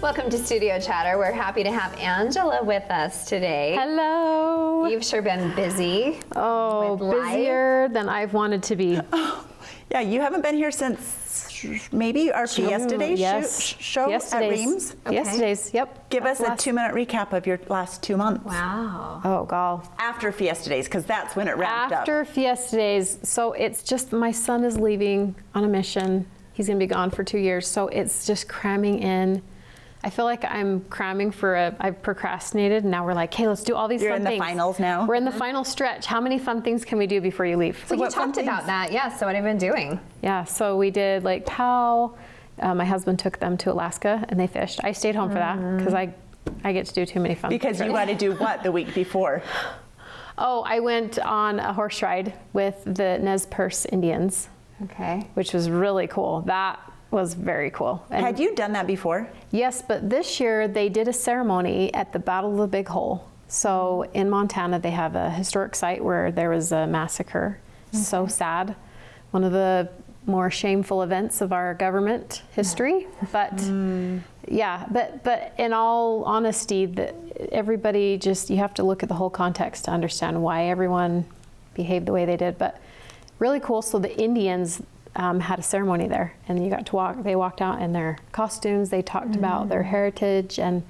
Welcome to Studio Chatter. We're happy to have Angela with us today. Hello. You've sure been busy. Oh, busier than I've wanted to be. Oh, yeah, you haven't been here since maybe our Fiesta Days show Fiesta at Days. Reams. Okay. Fiesta Days, yep. Give us a 2-minute recap of your last 2 months. Wow. Oh, God. After Fiesta Days, because that's when it wrapped up. After Fiesta Days, so it's just my son is leaving on a mission. He's going to be gone for 2 years, so it's just cramming in. I feel like I'm cramming I've procrastinated, and now we're like, hey, let's do all these You're fun things. in the finals now? We're in the final stretch. How many fun things can we do before you leave? So you talked about that, yeah. So what have you been doing? Yeah, so we did Lake Powell. My husband took them to Alaska, and they fished. I stayed home for that, because I get to do too many fun things. Because you got to do what the week before? Oh, I went on a horse ride with the Nez Perce Indians. Okay. Which was really cool. That was very cool. And had you done that before? Yes, but this year they did a ceremony at the Battle of the Big Hole. So in Montana, they have a historic site where there was a massacre. So sad. One of the more shameful events of our government history. But yeah, but in all honesty, everybody you have to look at the whole context to understand why everyone behaved the way they did. But really cool. So the Indians had a ceremony there, and you got to walk. They walked out in their costumes. They talked about their heritage, and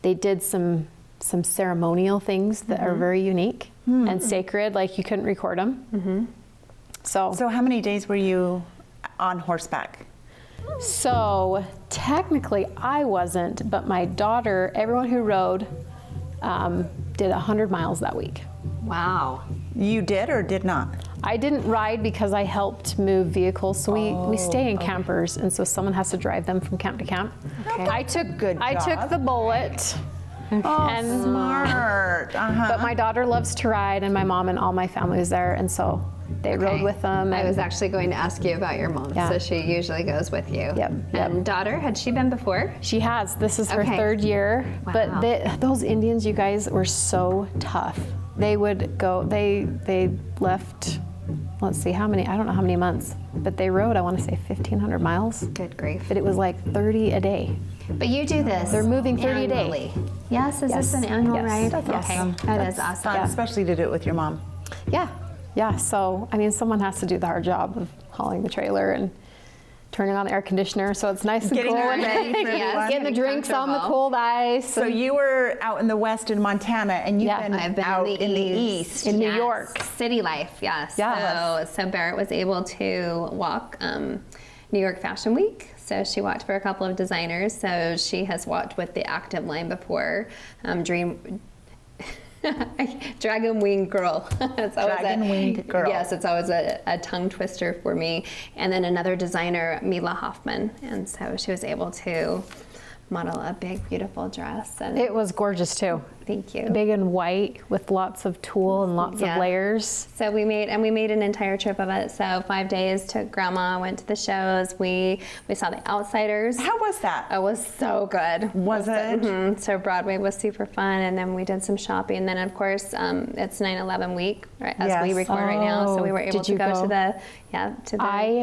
they did some ceremonial things that are very unique and sacred. Like you couldn't record them. So how many days were you on horseback? So technically, I wasn't, but my daughter. Everyone who rode did 100 miles that week. Wow. You did or did not? I didn't ride because I helped move vehicles, so we stay in campers, and so someone has to drive them from camp to camp. Okay. I took the bullet. Oh, smart. But my daughter loves to ride, and my mom and all my family was there, and so they rode with them. I was actually going to ask you about your mom. Yeah. So she usually goes with you. Yep. And daughter, had she been before? She has. This is her third year. Wow. But those Indians, you guys, were so tough. They would go. They left. Let's see how many. I don't know how many months, but they rode. I want to say 1,500 miles. Good grief. But it was like 30 a day. But you do this. They're moving 30 a day. annually. Yes. Is this an annual ride? That's awesome. That is awesome. Fun, especially to do it with your mom. Yeah. So I mean, someone has to do the hard job of hauling the trailer and turning on the air conditioner, so it's nice and Getting cool. her ready for everyone. Getting the drinks on the cold ice. So you were out in the West in Montana, and you've been, I've been out in the east. In New York. City life, yes. So Barrett was able to walk New York Fashion Week. So she walked for a couple of designers. So she has walked with the active line before. Dragon Winged Girl. Dragon Winged Girl. Yes, it's always a tongue twister for me. And then another designer, Mila Hoffman. And so she was able to model a big, beautiful dress. And it was gorgeous too. Thank you. Big and white with lots of tulle and lots of layers. So we made an entire trip of it. So 5 days, took grandma, went to the shows. We saw The Outsiders. How was that? It was so good. Was it? Mm-hmm. So Broadway was super fun, and then we did some shopping. And then of course it's 9/11 week, right, as we record right now. So we were able to go to the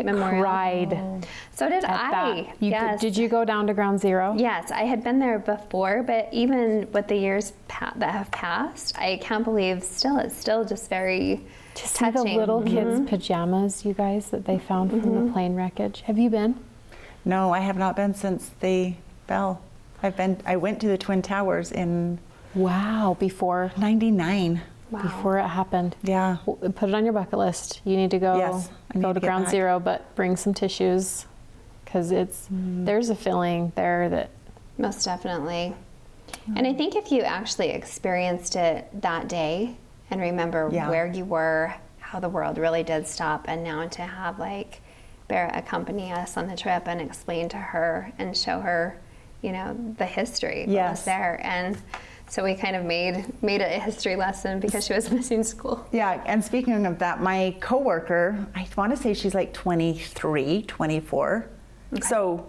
memorial. I cried. So did I. Yes. Did you go down to Ground Zero? Yes, I had been there before, but even with the years that have passed, I can't believe it's still just very touching. See the little kids' pajamas, you guys, that they found from the plane wreckage. Have you been? No, I have not been since they fell. I went to the Twin Towers in before '99. Before it happened. Yeah. Well, put it on your bucket list. You need to go. Yes, go to Ground Zero, but bring some tissues, because there's a feeling there that most definitely. And I think if you actually experienced it that day and remember where you were, how the world really did stop, and now to have Barrett accompany us on the trip and explain to her and show her, the history that was there. And so we kind of made it a history lesson because she was missing school. Yeah, and speaking of that, my coworker, I want to say she's like 23, 24. Okay. So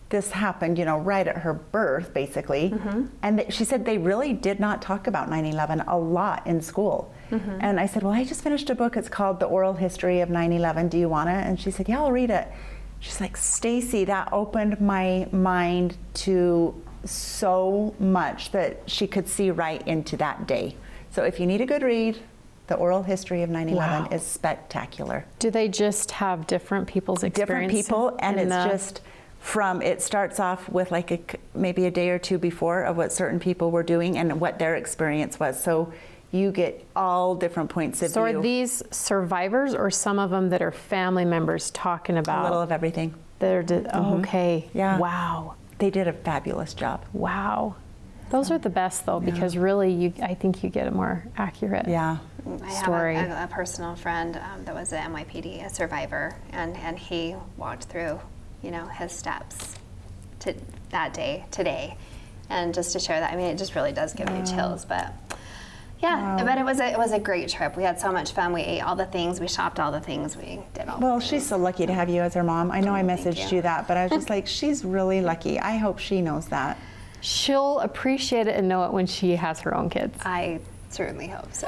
this happened, right at her birth, basically. And she said they really did not talk about 9/11 a lot in school. And I said, well, I just finished a book. It's called The Oral History of 9/11. Do you want it? And she said, yeah, I'll read it. She's like, Stacy, that opened my mind to so much that she could see right into that day. So if you need a good read, The Oral History of 9/11 Wow. is spectacular. Do they just have different people's experience? Different people, and in it's the- just from, it starts off with like maybe a day or two before of what certain people were doing and what their experience was. So you get all different points of So view. are these survivors or some of them that are family members talking about? A little of everything. Oh, okay. Yeah. Wow. They did a fabulous job. Wow. Those are the best though, because really I think you get a more accurate Yeah. I story. have a personal friend that was an NYPD, a survivor, and he walked through, his steps to that day, today. And just to share that, I mean, it just really does give you chills, but yeah, but it was a great trip. We had so much fun. We ate all the things, we shopped all the things, we did all Well, the things. she's so lucky to have you as her mom. I know I Thank messaged you. you that, but I was just like, she's really lucky. I hope she knows that. She'll appreciate it and know it when she has her own kids. I certainly hope so.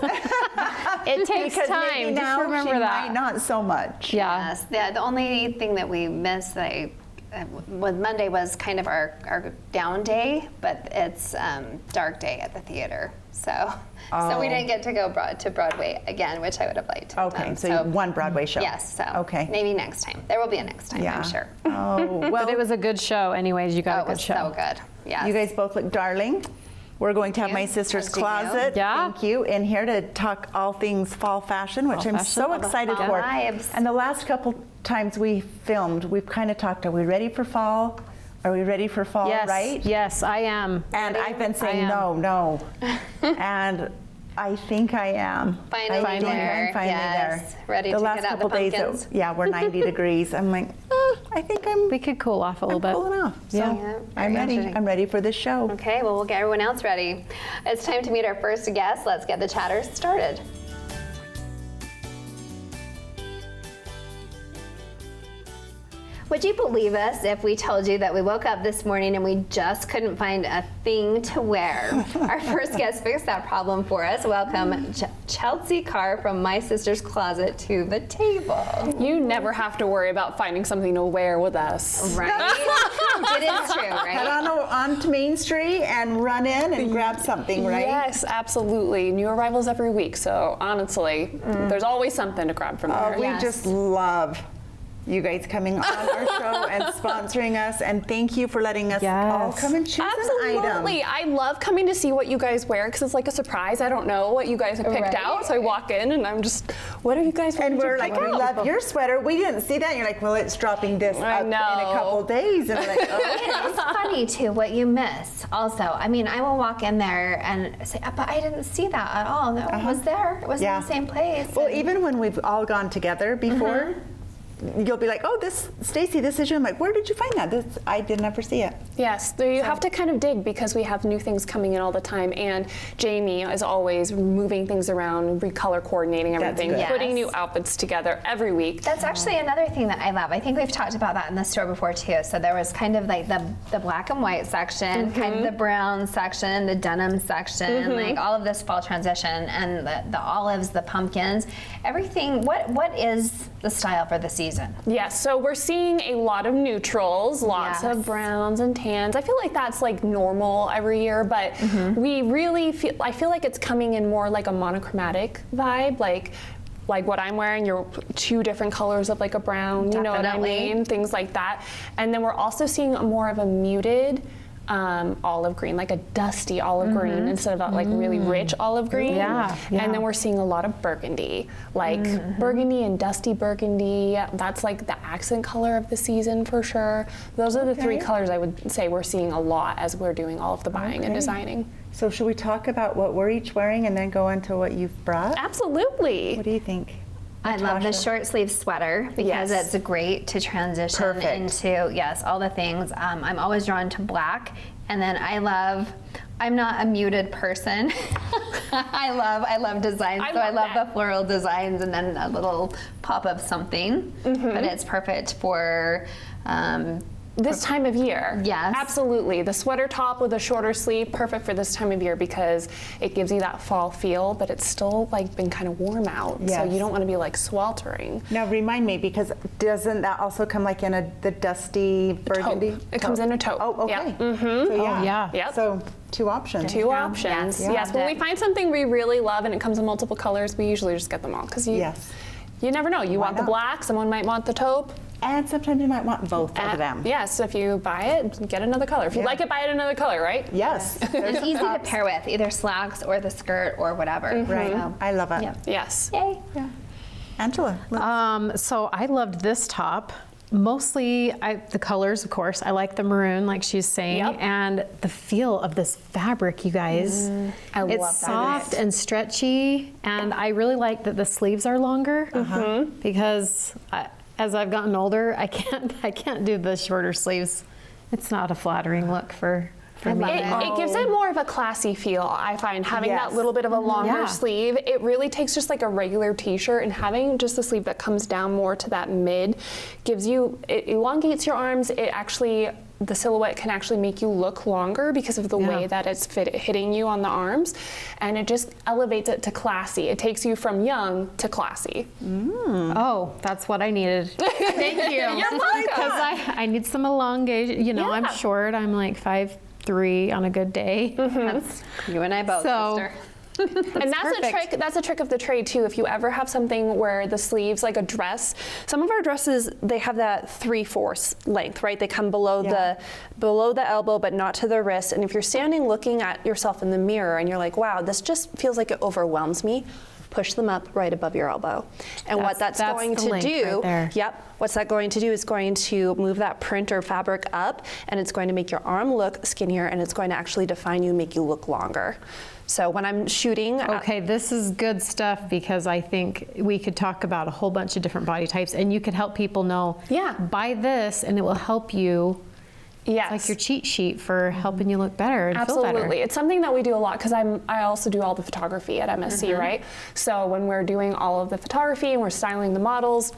It takes Because time. maybe Just now remember she that. might not so much. Yeah. Yes, the only thing that we missed with Monday was kind of our down day, but it's dark day at the theater. So we didn't get to go to Broadway again, which I would have liked to have Okay, done. so one Broadway show. Yes, so Okay. maybe next time. There will be a next time, Yeah. I'm sure. Oh, well, But it was a good show anyways. You got Oh, a it good was show. so good. Yes. you guys both look darling. We're going to have Thank my you. sister's As do you. closet. Yeah. Thank you. In here to talk all things fall fashion, which Fall I'm fashion. so All the excited fall for. vibes. And the last couple times we filmed, we've kind of talked, are we ready for fall? Are we ready for fall, Yes. right? Yes, I am. And I've been saying I no. And I think I am. Finally I think there. I'm finally Yes. there. Ready the to last get out couple the days, pumpkins. we're 90 degrees. I'm like, I think We could cool off a little bit. cooling off. So Yeah. I'm very ready. interesting. I'm ready for this show. Okay, well, we'll get everyone else ready. It's time to meet our first guest. Let's get the chatter started. Would you believe us if we told you that we woke up this morning and we just couldn't find a thing to wear? Our first guest fixed that problem for us. Welcome Chelsea Carr from My Sister's Closet to the table. You never have to worry about finding something to wear with us. Right? It is true, Head right? on to Main Street and run in and grab something, right? Yes, absolutely. New arrivals every week, so honestly, there's always something to grab from there. Oh, we Yes. just love you guys coming on our show and sponsoring us, and thank you for letting us all Yes. come and choose an item. Absolutely. I love coming to see what you guys wear because it's like a surprise. I don't know what you guys have picked Right. out, so I walk in and I'm just, what are you guys wearing? And we're like, we out? love your sweater. We didn't see that. And you're like, well, it's dropping this I up in a know. couple days. And we're like, oh. It's funny too what you miss. Also, I mean, I will walk in there and say, "But I didn't see that at all. No, it was there. It was Yeah. in the same place." Well, And- even when we've all gone together before, you'll be like, oh, this, Stacy, this is you. I'm like, where did you find that? This, I did never see it. Yes, so you have to kind of dig because we have new things coming in all the time, and Jamie is always moving things around, recolor coordinating That's everything, good. putting Yes. new outfits together every week. That's actually another thing that I love. I think we've talked about that in the store before too. So there was kind of like the black and white section, kind of the brown section, the denim section, like all of this fall transition, and the olives, the pumpkins, everything. What is the style for the season? Yes, so we're seeing a lot of neutrals, lots Yes. of browns and tans. I feel like that's like normal every year, but we really I feel like it's coming in more like a monochromatic vibe, like what I'm wearing, you're two different colors of like a brown, you know what I Definitely. mean? Things like that. And then we're also seeing more of a muted olive green, like a dusty olive green instead of that like really rich olive green. Yeah, yeah. And then we're seeing a lot of burgundy, like burgundy and dusty burgundy. That's like the accent color of the season for sure. Those are the three Okay. colors I would say we're seeing a lot as we're doing all of the buying and Okay. designing. So should we talk about what we're each wearing and then go into what you've brought? Absolutely. What do you think? I love the Natasha? short sleeve sweater because Yes. it's great to transition Perfect. into, yes, all the things. I'm always drawn to black. And then I'm not a muted person. I love designs. I So I love love that. the floral designs and then a little pop of something. But it's perfect for this time of year. Yes. Absolutely. The sweater top with a shorter sleeve, perfect for this time of year because it gives you that fall feel, but it's still like been kind of warm out. So Yes. you don't want to be like sweltering. Now remind me, because doesn't that also come like in the dusty burgundy? Taupe. It comes in a taupe. Oh, okay. Yeah. Mm-hmm. So yeah. yeah. Yep. So 2 options. Two options. Yes. When we find something we really love and it comes in multiple colors, we usually just get them all because Yes. you never know. You want the not? black, someone might want the taupe. And sometimes you might want both of them. Yes, so if you buy it, get another color. If you Yeah. like it, buy it another color, right? Yes. It's easy to pair with, either slacks or the skirt or whatever. Right. So, I love it. yeah. Yes. Yay. Angela. So I loved this top. Mostly the colors, of course. I like the maroon, like she's saying, Yep. and the feel of this fabric, you guys. I it's love that. soft and stretchy, and I really like that the sleeves are longer because as I've gotten older, I can't do the shorter sleeves. It's not a flattering look for me. It gives it more of a classy feel, I find, having Yes. that little bit of a longer Yeah. sleeve. It really takes just like a regular t-shirt and having just the sleeve that comes down more to that mid gives you, it elongates your arms. It actually, the silhouette can actually make you look longer because of the way that it's hitting you on the arms. And it just elevates it to classy. It takes you from young to classy. Oh, that's what I needed. Thank you. You're welcome. Because I need some elongation. You know, I'm Yeah. short. I'm like 5'3" on a good day. That's you and I both, So- sister. And that's perfect. a trick. That's a trick of the trade too. If you ever have something where the sleeves, like a dress, some of our dresses they have that 3/4 length, right? They come below the elbow, but not to the wrist. And if you're standing looking at yourself in the mirror and you're like, "Wow, this just feels like it overwhelms me," push them up right above your elbow. And what that's going the to link do, right there. yep, what's that going to do is going to move that print or fabric up, and it's going to make your arm look skinnier, and it's going to actually define you, make you look longer. So when I'm shooting, Okay, this is good stuff because I think we could talk about a whole bunch of different body types and you could help people know, Yeah. buy this and it will help you. yes. It's like your cheat sheet for helping you look better and feel better. Absolutely. It's something that we do a lot because I also do all the photography at MSC, right? So when we're doing all of the photography and we're styling the models,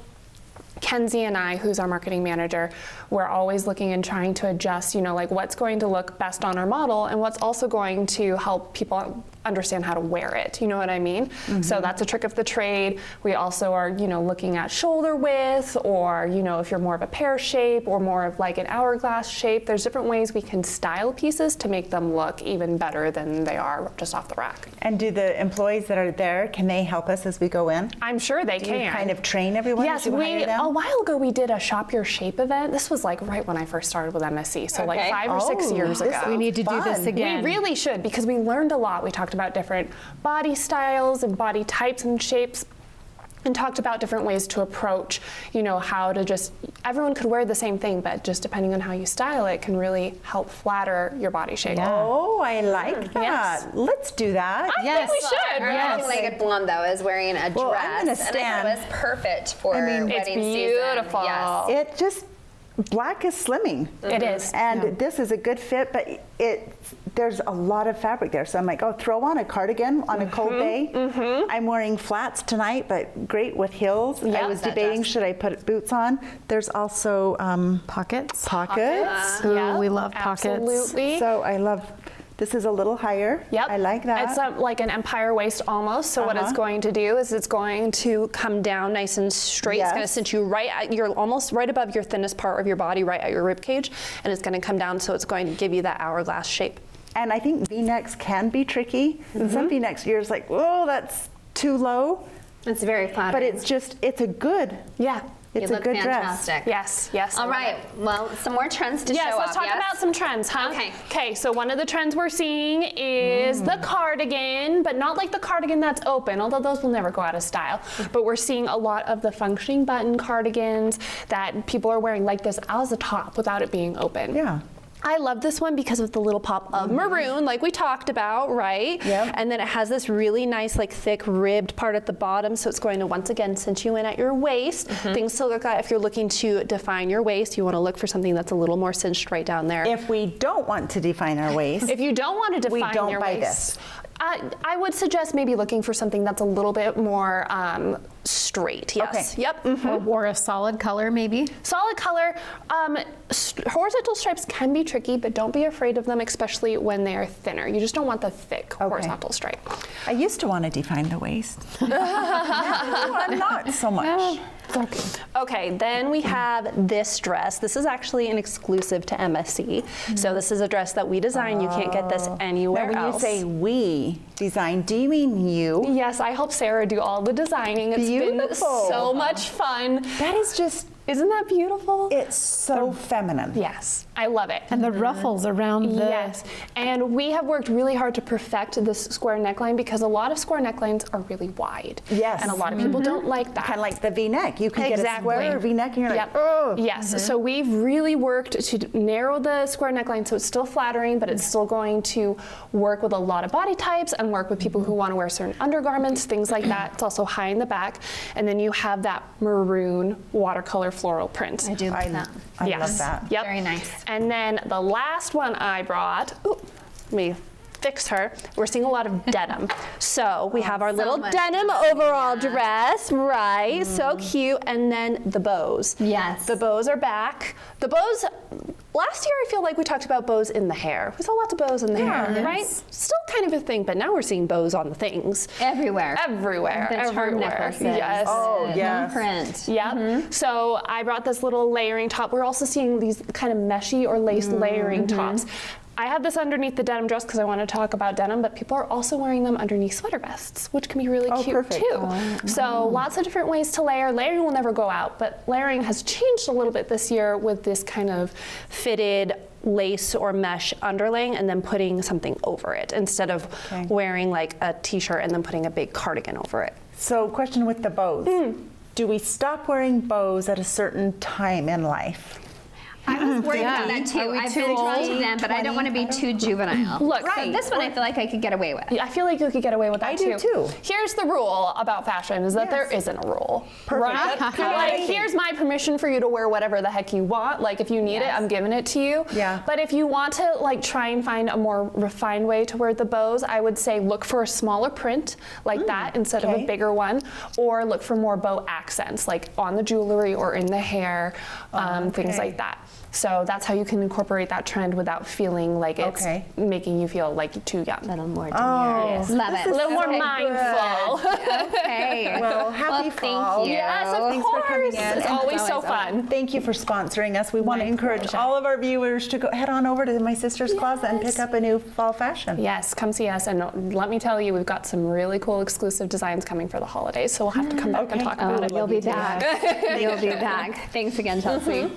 Kenzie and I, who's our marketing manager, we're always looking and trying to adjust, you know, like what's going to look best on our model and what's also going to help people understand how to wear it. You know what I mean? So that's a trick of the trade. We also are, you know, looking at shoulder width or, you know, if you're more of a pear shape or more of like an hourglass shape, there's different ways we can style pieces to make them look even better than they are just off the rack. And do the employees that are there, can they help us as we go in? I'm sure they Do you can. kind of train everyone Yes, as you hire them? a while ago we did a Shop Your Shape event. This was like right when I first started with MSC, so like Okay. 5 or 6 Oh, years this ago. We need to do this Fun. again. We really should because we learned a lot. We talked about different body styles and body types and shapes and talked about different ways to approach, you know, how to just, everyone could wear the same thing, but just depending on how you style it can really help flatter your body shape. Yeah. Oh, I like that. Yes. Let's do that. Yes. we should. Her Yes. Like blonde though is wearing a Well, dress, I'm gonna and I stand. thought it was perfect for mean, It's wedding beautiful. season. Yes. It just, black is slimming. It is. And this is a good fit, but there's a lot of fabric there. So I'm like, oh, throw on a cardigan on a cold day. I'm wearing flats tonight, but great with heels. I Yep. was That debating, dress. should I put boots on? There's also Pockets. pockets. Ooh, Yeah, we love pockets. Absolutely. So I love, this is a little higher. Yep. I like that. It's like an empire waist almost. So what it's going to do is it's going to come down nice and straight. It's going to Yes. cinch you right at your, almost right above your thinnest part of your body, right at your rib cage. And it's going to come down so it's going to give you that hourglass shape. And I think V-necks can be tricky. Some V-necks you're just like, oh, that's too low. It's very flattering. But it's just, it's a good, Yeah. it's you a look good dress. fantastic. Yes, yes. I All love right. it. Well, some more trends to Yes, show let's off. talk about some trends, huh? Okay. Okay, so one of the trends we're seeing is the cardigan, but not like the cardigan that's open, although those will never go out of style. But we're seeing a lot of the functioning button cardigans that people are wearing like this as a top without it being open. Yeah. I love this one because of the little pop of maroon, like we talked about, right? Yep. And then it has this really nice, like thick ribbed part at the bottom, so it's going to once again cinch you in at your waist. Things to look at if you're looking to define your waist. You want to look for something that's a little more cinched right down there. If we don't want to define our waist, If you don't want to define don't your buy waist, I would suggest maybe looking for something that's a little bit more straight. Yes. Okay. Yep. Mhm. Or a solid color, maybe. Solid color. Horizontal stripes can be tricky, but don't be afraid of them, especially when they are thinner. You just don't want the thick horizontal stripe. I used to want to define the waist. I'm not so much. Okay, then we have this dress. This is actually an exclusive to MSC. So this is a dress that we designed. You can't get this anywhere Now, when else. you say we design, do you mean you? Yes, I helped Sarah do all the designing. It's been Beautiful. so much fun. That is just, Isn't that beautiful? it's so feminine. Yes, I love it. And the ruffles around the... Yes, and we have worked really hard to perfect this square neckline because a lot of square necklines are really wide. Yes. And a lot of people don't like that. Kind of like the V-neck. You can get a Exactly. square V-neck and you're like, Yep. oh. Yes, so we've really worked to narrow the square neckline so it's still flattering, but it's still going to work with a lot of body types and work with people who want to wear certain undergarments, things like that. It's also high in the back. And then you have that maroon watercolor floral print. I do like that. I Yes. love that. Yep. Very nice. And then the last one I brought, let me fix her. We're seeing a lot of denim. So we have our little much denim denim, overall yeah. dress, right? So cute. And then the bows. Yes. The bows are back. The bows, last year I feel like we talked about bows in the hair. We saw lots of bows in the hair, right? Still kind of a thing, but now we're seeing bows on the things. Everywhere. Everywhere. The charm everywhere. necklaces. Yes. Oh, yes. Print. Yeah. So I brought this little layering top. We're also seeing these kind of meshy or lace layering tops. I have this underneath the denim dress because I want to talk about denim, but people are also wearing them underneath sweater vests, which can be really cute perfect. too. So lots of different ways to layer. Layering will never go out, but layering has changed a little bit this year with this kind of fitted lace or mesh underlaying and then putting something over it instead of wearing like a t-shirt and then putting a big cardigan over it. So, question with the bows. Do we stop wearing bows at a certain time in life? I was worried about that too. I've been drawn to them, but I don't want to be too juvenile. Look, so this one I feel like I could get away with. I feel like you could get away with that I do too. Here's the rule about fashion is that Yes. there isn't a rule. Perfect. Right? Like, here's my permission for you to wear whatever the heck you want. Like if you need it, I'm giving it to you. Yeah. But if you want to like try and find a more refined way to wear the bows, I would say look for a smaller print like that instead of a bigger one, or look for more bow accents like on the jewelry or in the hair, things like that. So that's how you can incorporate that trend without feeling like it's making you feel like too young. A little more Oh, demure. Love it. A little more mindful. Okay. Well, happy fall. Thank you. Yes, of Thanks for coming course. in. It's always so fun. Thank you for sponsoring us. We want to encourage all of our viewers to go head on over to My Sister's Closet and pick up a new fall fashion. Yes, come see us. And let me tell you, we've got some really cool exclusive designs coming for the holidays. So we'll have to come back and talk about it. You'll be back. You'll be back. Thanks again, Chelsea.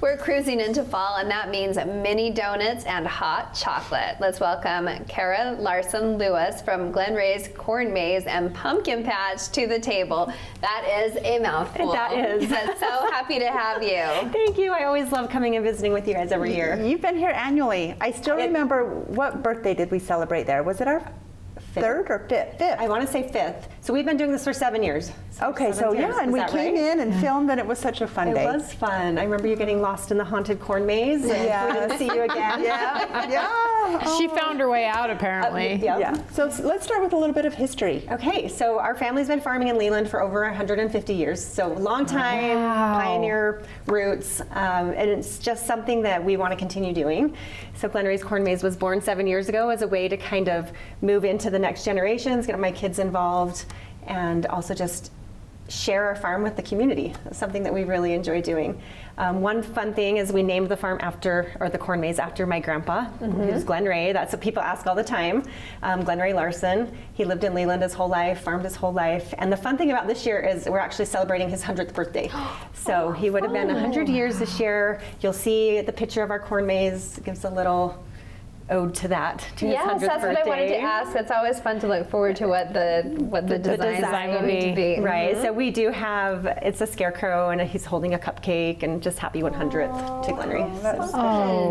We're cruising into fall, and that means mini donuts and hot chocolate. Let's welcome Kara Larson Lewis from Glen Ray's Corn Maze and Pumpkin Patch to the table. That is a mouthful. That is. I'm so happy to have you. Thank you. I always love coming and visiting with you guys every year. You've been here annually. I still remember, what birthday did we celebrate there? Was it our third or fifth? I want to say 5th. So we've been doing this for 7 years. Okay, so seventh year. yeah, and Is we that came right? in and filmed, and it was such a fun It day. was fun. I remember you getting lost in the haunted corn maze. And we didn't see you again. Yeah. She found her way out, apparently. Yep. Yeah. So let's start with a little bit of history. Okay, so our family's been farming in Leland for over 150 years. So long time, pioneer roots, and it's just something that we want to continue doing. So Glen Ray's Corn Maze was born 7 years ago as a way to kind of move into the next generations, get my kids involved, and also just share our farm with the community. It's something that we really enjoy doing. One fun thing is we named the farm after, or the corn maze after my grandpa, who's Glen Ray. That's what people ask all the time. Glen Ray Larson. He lived in Leland his whole life, farmed his whole life. And the fun thing about this year is we're actually celebrating his 100th birthday. So he would have been 100 years this year. You'll see the picture of our corn maze. It gives a little ode to that, to his 100th Yes, that's birthday. what I wanted to ask. It's always fun to look forward to what the design will be. Right, so we do have, it's a scarecrow and he's holding a cupcake and just happy 100th to Glen Ray.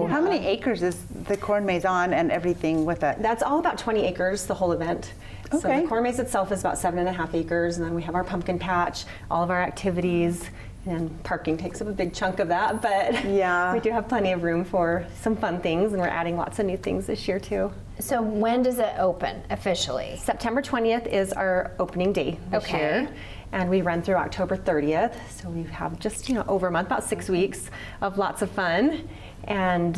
How many acres is the corn maze on and everything with it? That's all about 20 acres, the whole event. So Okay. the corn maze itself is about 7.5 acres, and then we have our pumpkin patch, all of our activities, And parking takes up a big chunk of that, but Yeah. we do have plenty of room for some fun things, and we're adding lots of new things this year too. So when does it open officially? September 20th is our opening day this Okay. year, and we run through October 30th. So we have just over a month, about 6 weeks of lots of fun, and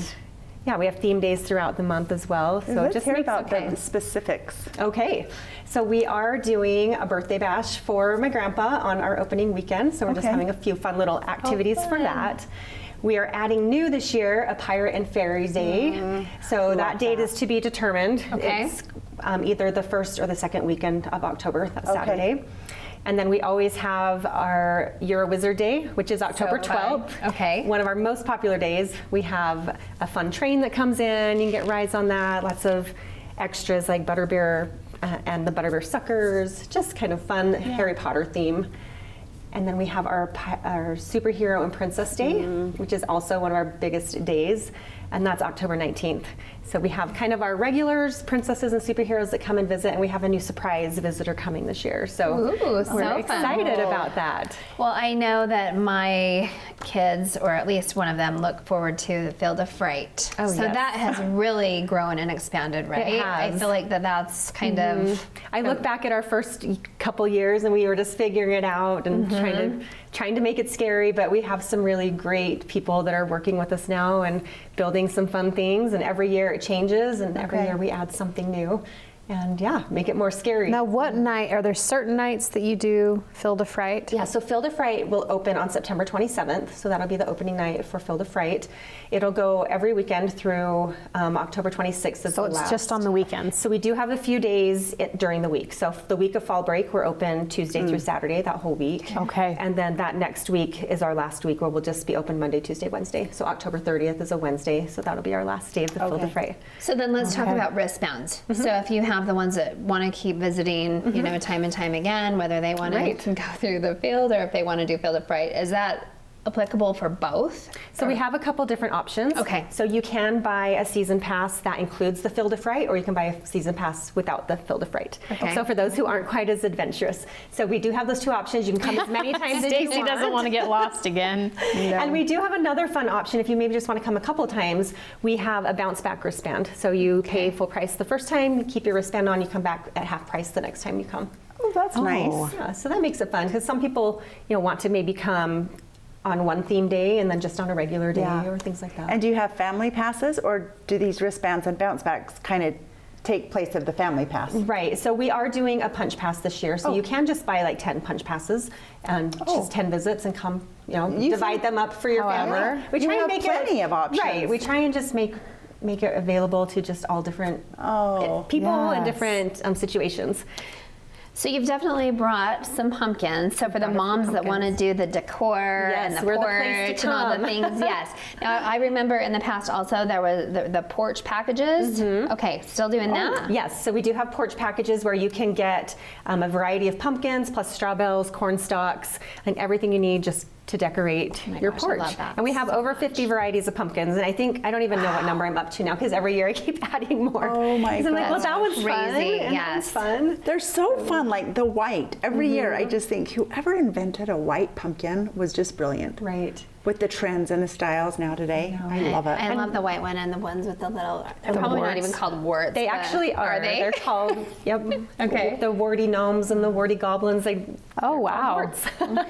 yeah, we have theme days throughout the month as well. So Let's just hear makes about it the specifics. Okay, so we are doing a birthday bash for my grandpa on our opening weekend. So we're just Okay. having a few fun little activities for that. We are adding new this year a Pirate and Fairy Day. So that date is to be determined. Okay. It's either the first or the second weekend of October, that's Okay. Saturday. And then we always have our You're a Wizard Day, which is October So fun. 12th. Okay. One of our most popular days. We have a fun train that comes in. You can get rides on that. Lots of extras like Butterbeer and the Butterbeer Suckers. Just kind of fun Harry Potter theme. And then we have our Superhero and Princess Day, which is also one of our biggest days. And that's October 19th. So we have kind of our regulars, princesses and superheroes that come and visit, and we have a new surprise visitor coming this year. So Ooh, we're so fun. excited about that. Well, I know that my kids, or at least one of them, look forward to the Field of Fright. Oh, so yes. that has really grown and expanded, right? I has. feel like that's kind of. I look back at our first couple years, and we were just figuring it out and trying to make it scary, but we have some really great people that are working with us now and building some fun things, and every year it changes, and every Okay. year we add something new, and make it more scary. Now, what night, are there certain nights that you do Field of Fright? Yeah, so Field of Fright will open on September 27th, so that'll be the opening night for Field of Fright. It'll go every weekend through October 26th is So the it's last. just on the weekends. So we do have a few days during the week. So the week of fall break, we're open Tuesday through Saturday, that whole week. Okay. And then that next week is our last week where we'll just be open Monday, Tuesday, Wednesday. So October 30th is a Wednesday, so that'll be our last day of the Field Okay. of Fright. So then let's talk about wristbands. So if you have the ones that want to keep visiting, time and time again, whether they want Right. to go through the field or if they want to do Field of Fright, is that applicable for both? So we have a couple different options. Okay. So you can buy a season pass that includes the Field of Fright, or you can buy a season pass without the Field of Fright. Okay. So for those who aren't quite as adventurous. So we do have those two options. You can come as many times as you Stacy want. doesn't want to get lost again. And we do have another fun option if you maybe just want to come a couple times. We have a bounce back wristband. So you pay full price the first time, you keep your wristband on, you come back at half price the next time you come. Oh, that's nice. Yeah, so that makes it fun because some people, want to maybe come on one theme day and then just on a regular day Yeah. or things like that. And do you have family passes, or do these wristbands and bounce backs kind of take place of the family pass? Right, so we are doing a punch pass this year, so you can just buy like 10 punch passes and just 10 visits and come, divide them up for your However, family. We you have plenty of options. Right, we try and just make it available to just all different people and yes. different situations. So you've definitely brought some pumpkins. So for the moms that want to do the decor Yes, and the we're the porch place to and all the come. things, yes. Now I remember in the past also there was the porch packages. Okay, still doing that? Yes, so we do have porch packages where you can get a variety of pumpkins plus straw bells, corn stalks, and everything you need just to decorate your gosh, I porch. love that And we have over 50 varieties of pumpkins, and I don't even know what number I'm up to now because every year I keep adding more. Oh my 'Cause I'm like, well, gosh. that one's fun. Crazy, And that one's yes. fun. They're so fun, like the white. Every year, I just think whoever invented a white pumpkin was just brilliant. Right. With the trends and the styles now today, I love it. I love the white one and the ones with the little, they're probably not warts. even called warts. They but- actually are. they? They're called, Okay. the warty gnomes and the warty goblins. Oh, wow. Warts.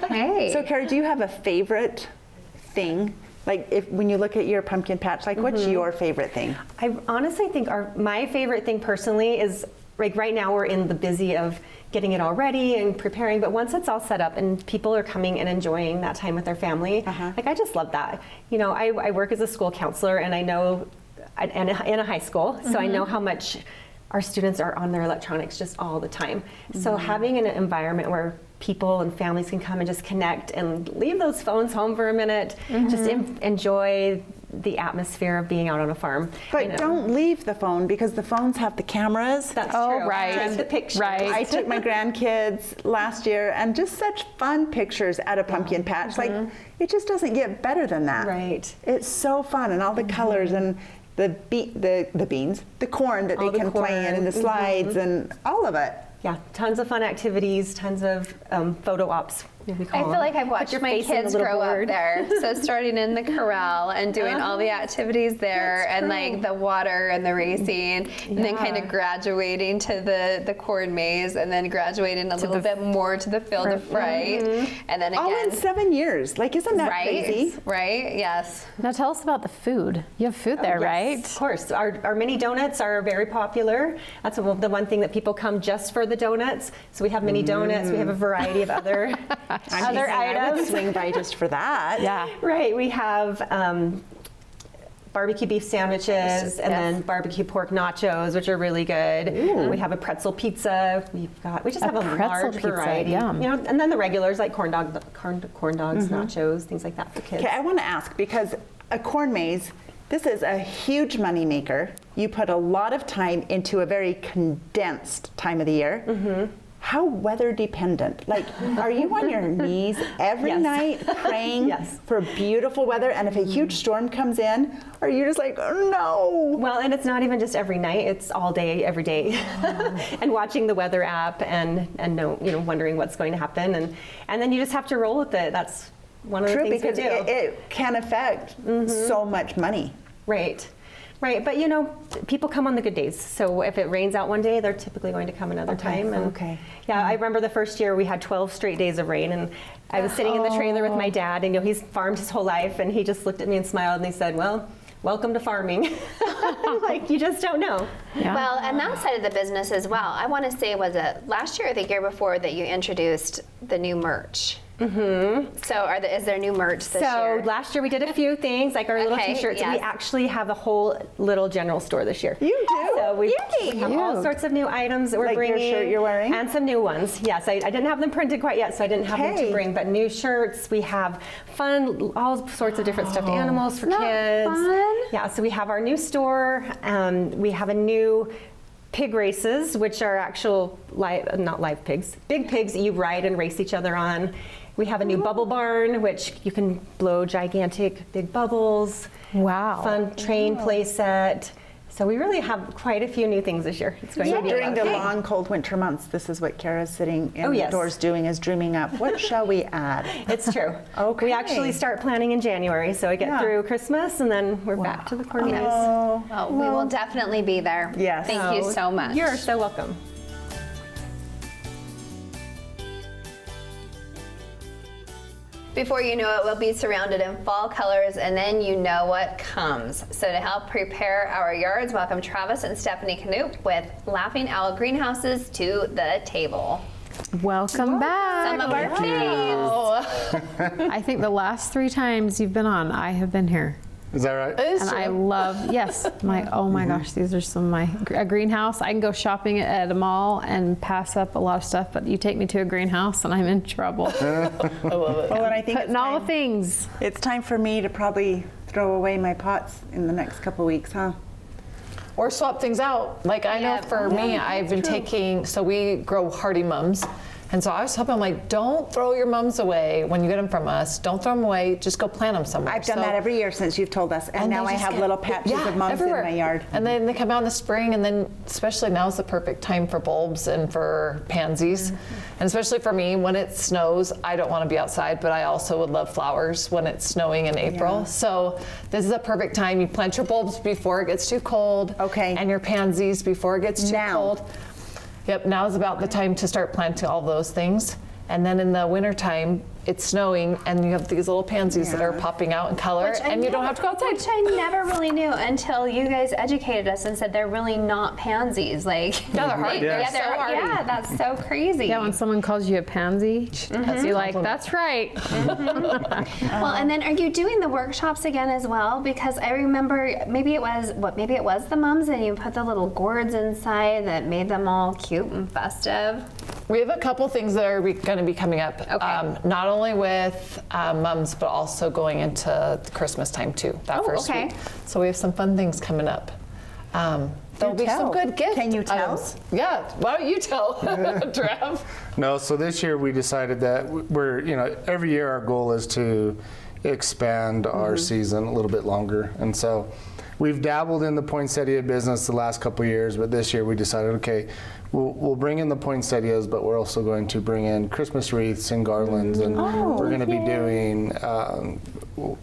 Hey. So, Carrie, do you have a favorite thing? Like, when you look at your pumpkin patch, like, what's your favorite thing? I honestly think my favorite thing personally is like right now we're in the busy of getting it all ready and preparing, but once it's all set up and people are coming and enjoying that time with their family, like I just love that. I work as a school counselor and I know in a high school, so I know how much our students are on their electronics just all the time. So having an environment where people and families can come and just connect and leave those phones home for a minute, just enjoy the atmosphere of being out on a farm. But don't leave the phone, because the phones have the cameras. That's Oh, true. right. And the pictures. Right. I took my grandkids last year, and just such fun pictures at a pumpkin patch. Like, it just doesn't get better than that. Right. It's so fun, and all the colors and the beans, the corn that All they the can play in, and the corn. slides, and all of it. Yeah, tons of fun activities, tons of photo ops I feel like I've watched my kids grow up there. So starting in the corral and doing all the activities there, and like the water and the racing, and then kind of graduating to the corn maze, and then graduating a little bit more to the field of fright, and then again. All in 7 years. Like, isn't that crazy? Right? Yes. Now tell us about the food. You have food there, right? Of course. Our mini donuts are very popular. That's the one thing that people come just for the donuts. So we have mini donuts. We have a variety of other I items. would swing by just for that. Yeah. Right. We have barbecue beef sandwiches and then barbecue pork nachos, which are really good. We have a pretzel pizza. We just have a large pizza, variety. yum. You know, and then the regulars like corn dogs, nachos, things like that for kids. Okay, I want to ask, because a corn maze, this is a huge money maker. You put a lot of time into a very condensed time of the year. How weather dependent? Like, are you on your knees every night praying for beautiful weather? And if a huge storm comes in, are you just like, oh no? Well, and it's not even just every night; it's all day, every day, and watching the weather app and wondering what's going to happen, and then you just have to roll with it. That's one of the things because we do. it can affect so much money. Right. Right, but you know, people come on the good days. So if it rains out one day, they're typically going to come another time. And yeah, I remember the first year we had 12 straight days of rain, and I was sitting in the trailer with my dad, and he's farmed his whole life, and he just looked at me and smiled, and he said, "Well, welcome to farming." Like, you just don't know. Yeah. Well, and that side of the business as well. I want to say, was it last year or the year before that you introduced the new merch? So is there new merch this year? So last year we did a few things, like our little t-shirts. yes. We actually have a whole little general store this year. You do? So we have all sorts of new items that we're Like your bringing. shirt you're wearing? And some new ones. Yes, I didn't have them printed quite yet, so I didn't have them to bring. But new shirts, we have fun, all sorts of different stuffed animals for kids. Fun? Yeah, so we have our new store. We have a new pig races, which are actual not live pigs, big pigs that you ride and race each other on. We have a new bubble barn, which you can blow gigantic big bubbles. Wow. Fun train play set. So we really have quite a few new things this year. It's going to be During the okay. long, cold winter months, this is what Kara's sitting indoors doing, is dreaming up. What shall we add? It's true. Okay. We actually start planning in January, so I get through Christmas, and then we're back to the corn maze. Oh, Well, we will definitely be there. Yes. Thank you so much. You're so welcome. Before you know it, we'll be surrounded in fall colors, and then you know what comes. So to help prepare our yards, welcome Travis and Stephanie Knoop with Laughing Owl Greenhouses to the table. Welcome back. Some of our faves. I think the last 3 times you've been on, I have been here. Is that right? And I love, oh my gosh, these are some of a greenhouse. I can go shopping at a mall and pass up a lot of stuff, but you take me to a greenhouse and I'm in trouble. I love it. Well, and I think Putting all the things. it's time for me to probably throw away my pots in the next couple weeks, huh? Or swap things out. Like I know for me, I've been taking, so we grow hardy mums. And so I was helping, I'm like, don't throw your mums away when you get them from us. Don't throw them away. Just go plant them somewhere. I've done that every year since you've told us, and now they I just have get- little patches of mums everywhere. in my yard. And then they come out in the spring, and then especially now is the perfect time for bulbs and for pansies. And especially for me, when it snows, I don't want to be outside, but I also would love flowers when it's snowing in April. So this is a perfect time. You plant your bulbs before it gets too cold. Okay. And your pansies before it gets too Now. cold. Yep, now is about the time to start planting all those things. And then in the wintertime, it's snowing, and you have these little pansies that are popping out in color, and you don't have to go outside. Which I never really knew until you guys educated us and said they're really not pansies. Like, Yeah, they're hardy. Yeah, They're so hardy. yeah, that's so crazy. Yeah, when someone calls you a pansy, you're like, that's right. Well, and then are you doing the workshops again as well? Because I remember maybe it was the mums, and you put the little gourds inside that made them all cute and festive. We have a couple things that are going to be coming up. Okay. Not only with mums, but also going into Christmas time too. That first okay. week. So we have some fun things coming up. There'll be some good gifts. Can you tell? Yeah. Why don't you tell, Trav? No, so this year we decided that we're, every year our goal is to expand our season a little bit longer. And so we've dabbled in the poinsettia business the last couple of years, but this year we decided, okay, we'll bring in the poinsettias, but we're also going to bring in Christmas wreaths and garlands, and we're going to be doing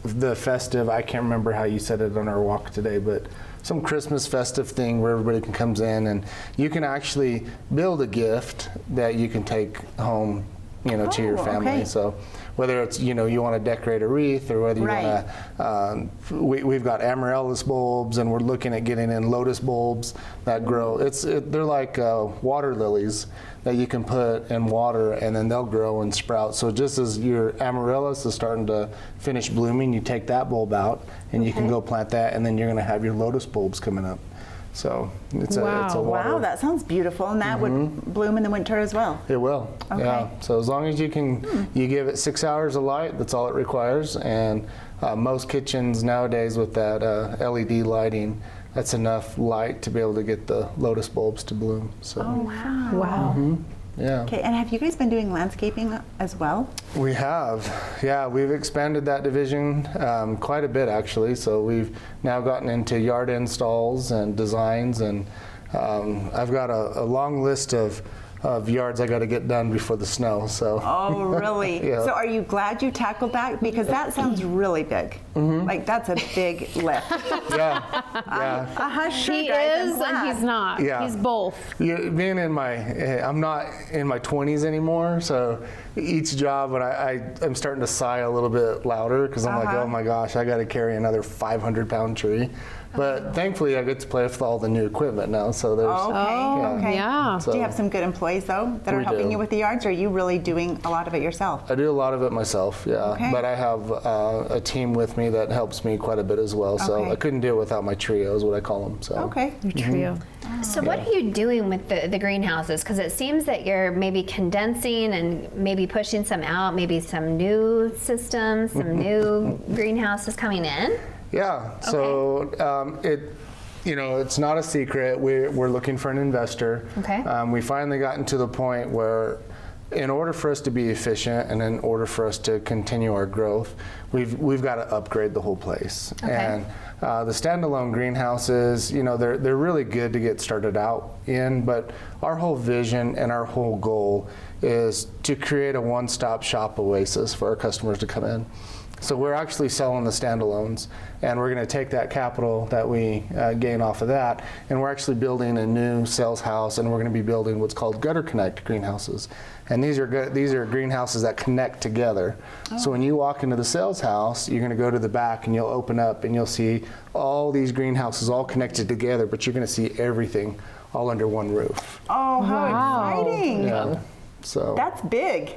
the festive, I can't remember how you said it on our walk today, but some Christmas festive thing where everybody comes in and you can actually build a gift that you can take home, to your family. Okay. So whether it's, you want to decorate a wreath, or whether you Right. want to, we've got amaryllis bulbs, and we're looking at getting in lotus bulbs that grow. They're like water lilies that you can put in water, and then they'll grow and sprout. So just as your amaryllis is starting to finish blooming, you take that bulb out, and you can go plant that, and then you're going to have your lotus bulbs coming up. So it's a water. Wow, that sounds beautiful, and that would bloom in the winter as well. It will. Okay. Yeah. So as long as you can, you give it 6 hours of light. That's all it requires. And most kitchens nowadays with that LED lighting, that's enough light to be able to get the lotus bulbs to bloom. So. Oh, wow. Wow. Yeah. Okay, and have you guys been doing landscaping as well? We have. Yeah, we've expanded that division quite a bit actually. So we've now gotten into yard installs and designs, and I've got a long list of yards I got to get done before the snow. So. Oh, really? Yeah. So are you glad you tackled that? Because that sounds really big. Like, that's a big lift. Yeah. Sure, He guys, I'm is and glad. he's not. Yeah. He's both. Being I'm not in my 20s anymore, so each job when I'm starting to sigh a little bit louder because I'm like, oh my gosh, I got to carry another 500-pound tree. But thankfully, I get to play with all the new equipment now, so there's. Okay. Yeah. Do you have some good employees, though, that are We helping do. you with the yards, or are you really doing a lot of it yourself? I do a lot of it myself, yeah. Okay. But I have a team with me that helps me quite a bit as well. So Okay. I couldn't do it without my trio, is what I call them. So. Okay. Your trio. So what are you doing with the greenhouses? Because it seems that you're maybe condensing and maybe pushing some out, maybe some new systems, some new greenhouses coming in. Yeah. So it's not a secret. We're looking for an investor. Okay. We finally gotten to the point where, in order for us to be efficient and in order for us to continue our growth, we've got to upgrade the whole place. Okay. And the standalone greenhouses, they're really good to get started out in, but our whole vision and our whole goal is to create a one-stop shop oasis for our customers to come in. So we're actually selling the standalones, and we're going to take that capital that we gain off of that, and we're actually building a new sales house, and we're going to be building what's called Gutter Connect greenhouses. And these are greenhouses that connect together. So when you walk into the sales house, you're going to go to the back, and you'll open up, and you'll see all these greenhouses all connected together, but you're going to see everything all under one roof. Oh, how exciting. Yeah. So. That's big.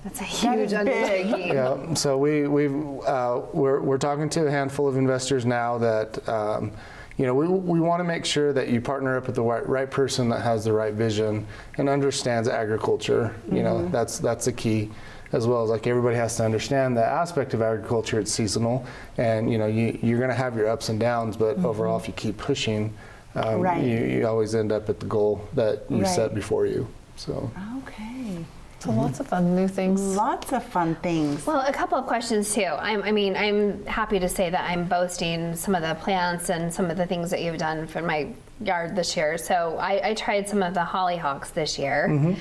That's a huge That is big. undertaking. Yeah, so we're talking to a handful of investors now that we want to make sure that you partner up with the right person that has the right vision and understands agriculture. That's the key, as well as like everybody has to understand the aspect of agriculture. It's seasonal, and you're going to have your ups and downs, but overall, if you keep pushing, Right. you always end up at the goal that you Right. set before you. So. Okay. So lots of fun new things. Lots of fun things. Well, a couple of questions too. I'm happy to say that I'm boasting some of the plants and some of the things that you've done for my yard this year. So I tried some of the hollyhocks this year.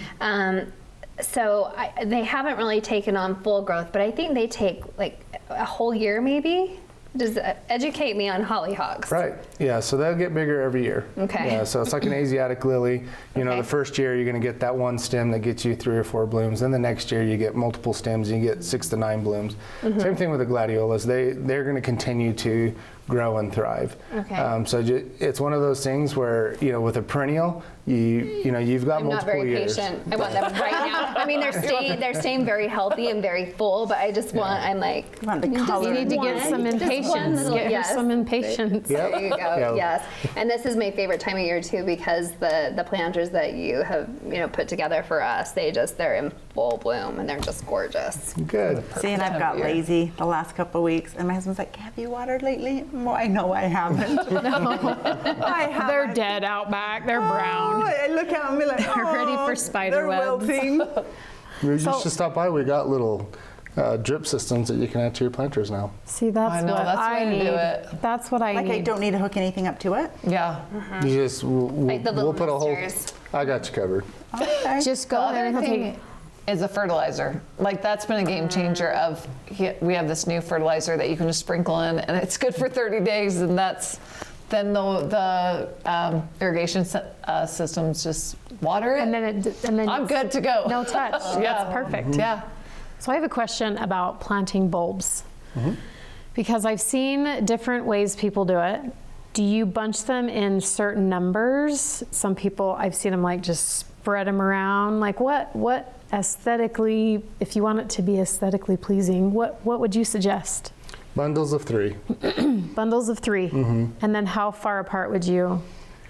They haven't really taken on full growth, but I think they take like a whole year maybe. Just educate me on hollyhocks. Right. Yeah. So they'll get bigger every year. Okay. Yeah. So it's like an Asiatic lily. Okay. The first year you're going to get that one stem that gets you 3 or 4 blooms. Then the next year you get multiple stems and you get 6 to 9 blooms. Same thing with the gladiolas. They're going to continue to grow and thrive. Okay. It's one of those things where with a perennial, you've got I'm not multiple very years. patient. I want them right now. I mean, they're staying very healthy and very full, but I just want. I'm like. You want the just color. You need to one- get some just one impatience. little- Get her yes. some impatience. Yep. There you go. Yeah. Yes, and this is my favorite time of year too because the planters that you have put together for us, they're in full bloom and they're just gorgeous. Good. See, and I've got lazy the last couple of weeks, and my husband's like, "Have you watered lately?" Well, I know I haven't. I haven't. They're dead out back. They're brown. Oh, I look at them and be like, They're ready for "Oh, spider they're webs." wilting." We used to stop by. We got little drip systems that you can add to your planters now. See, that's I know, what that's the I way to need. do it. That's what I Like need. I don't need to hook anything up to it? Yeah. You just Like the little we'll put a whole. misters. I got you covered. Okay. Just The go there other and he'll thing take. is a fertilizer. Like that's been a game changer of, we have this new fertilizer that you can just sprinkle in and it's good for 30 days and then the irrigation systems just water it. And then I'm good to go. No touch. Yeah. That's perfect. Yeah. So I have a question about planting bulbs. Because I've seen different ways people do it. Do you bunch them in certain numbers? Some people, I've seen them like just spread them around. Like what aesthetically, if you want it to be aesthetically pleasing, what would you suggest? Bundles of 3. Bundles of 3. And then how far apart would you?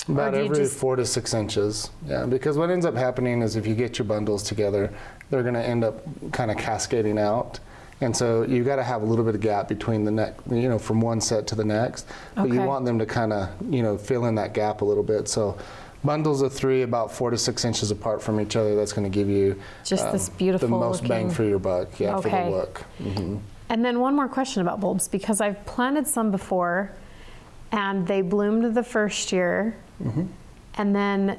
About do you every just- 4 to 6 inches. Yeah, because what ends up happening is if you get your bundles together, they're going to end up kind of cascading out. And so you got to have a little bit of gap between the neck, from one set to the next. But you Okay. want them to kind of, fill in that gap a little bit. So bundles of 3, about 4 to 6 inches apart from each other. That's going to give you Just this beautiful the most bang looking- for your buck. Yeah, for the Okay. look. And then one more question about bulbs, because I've planted some before and they bloomed the first year. And then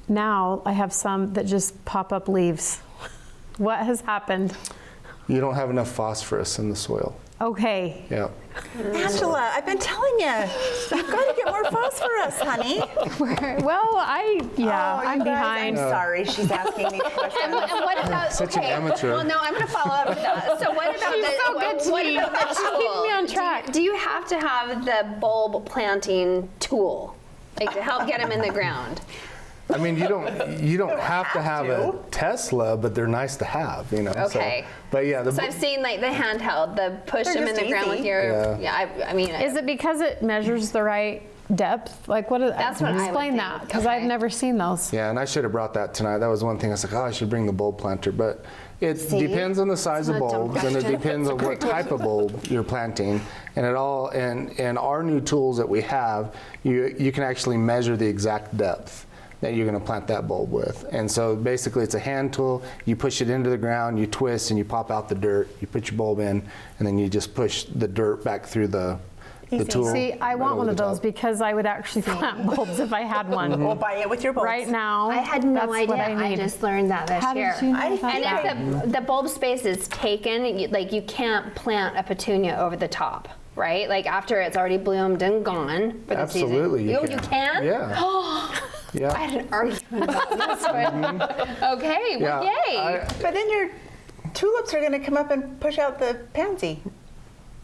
now I have some that just pop up leaves. What has happened? You don't have enough phosphorus in the soil. Okay. Yeah. Angela, I've been telling you, you've got to get more phosphorus, honey. Well, I'm you behind. guys, I'm sorry she's asking these questions. And what about Such an okay? amateur. Well, no, I'm going to follow up with that. So what about She's the so good to what me. about the She's tool? keeping me on track. Do you have to have the bulb planting tool, like to help get them in the ground? I mean, you don't have to have a Tesla, but they're nice to have, Okay. So, but yeah, So I've seen like the handheld, the push They're them in just the ground with easy. your. Yeah. I mean. Is it because it measures the right depth? Like what? That's what I would explain think. that, because I've Okay. never seen those. yeah, and I should have brought that tonight. That was one thing I was like, I should bring the bulb planter, but it depends on the size of not a dumb bulbs, and it question. depends on what type of bulb you're planting, and and our new tools that we have, you can actually measure the exact depth that you're going to plant that bulb with. And so basically it's a hand tool. You push it into the ground, you twist, and you pop out the dirt. You put your bulb in, and then you just push the dirt back through the tool. See, I right want over one the of those top. because I would actually plant bulbs if I had one. We'll buy it with your bulbs. Right now, I had no that's idea. what I need. just learned that this How year. did you know about And that? if the bulb space is taken, you can't plant a petunia over the top, right? Like after it's already bloomed and gone for the season. Absolutely, You can? Yeah. Yeah. I had an argument about this one. Okay, well, Yeah, yay. But then your tulips are going to come up and push out the pansy.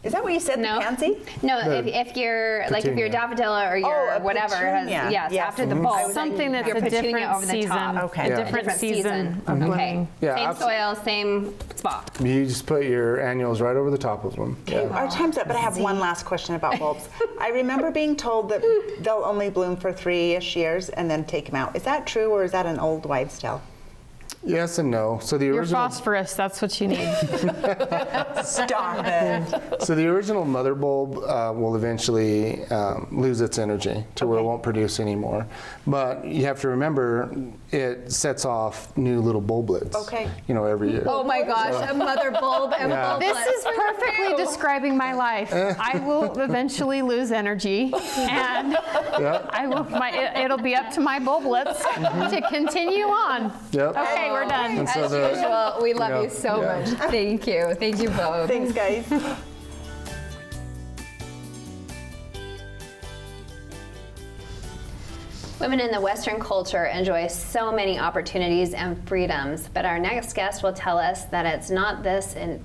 Is that what you said, No. the pansy? No, The if you're like if your petunia. daffodilla or your a whatever has petunia. yes, Yes. after the bulb, Something that's your a petunia different over the season. top. Okay. A Yeah. different season of Okay. blooming. Yeah, Same abso- soil, same spot. You just put your annuals right over the top of them. Yeah. Our time's up, but I have one last question about bulbs. I remember being told that they'll only bloom for 3-ish years and then take them out. Is that true, or is that an old wives' tale? Yes and no. So the Your original phosphorus, that's what you need. Stop it. So the original mother bulb will eventually lose its energy to where it won't produce anymore. But you have to remember, it sets off new little bulblets. Okay. Every year. Oh my gosh, a mother bulb and Yeah. This is perfectly describing my life. I will eventually lose energy, and Yep. it'll be up to my bulblets to continue on. Yep. Okay, we're done. And so As the- usual, we love Yeah. you so Yeah. much. Thank you. Thank you both. Thanks, guys. Women in the Western culture enjoy so many opportunities and freedoms, but our next guest will tell us that it's not this in.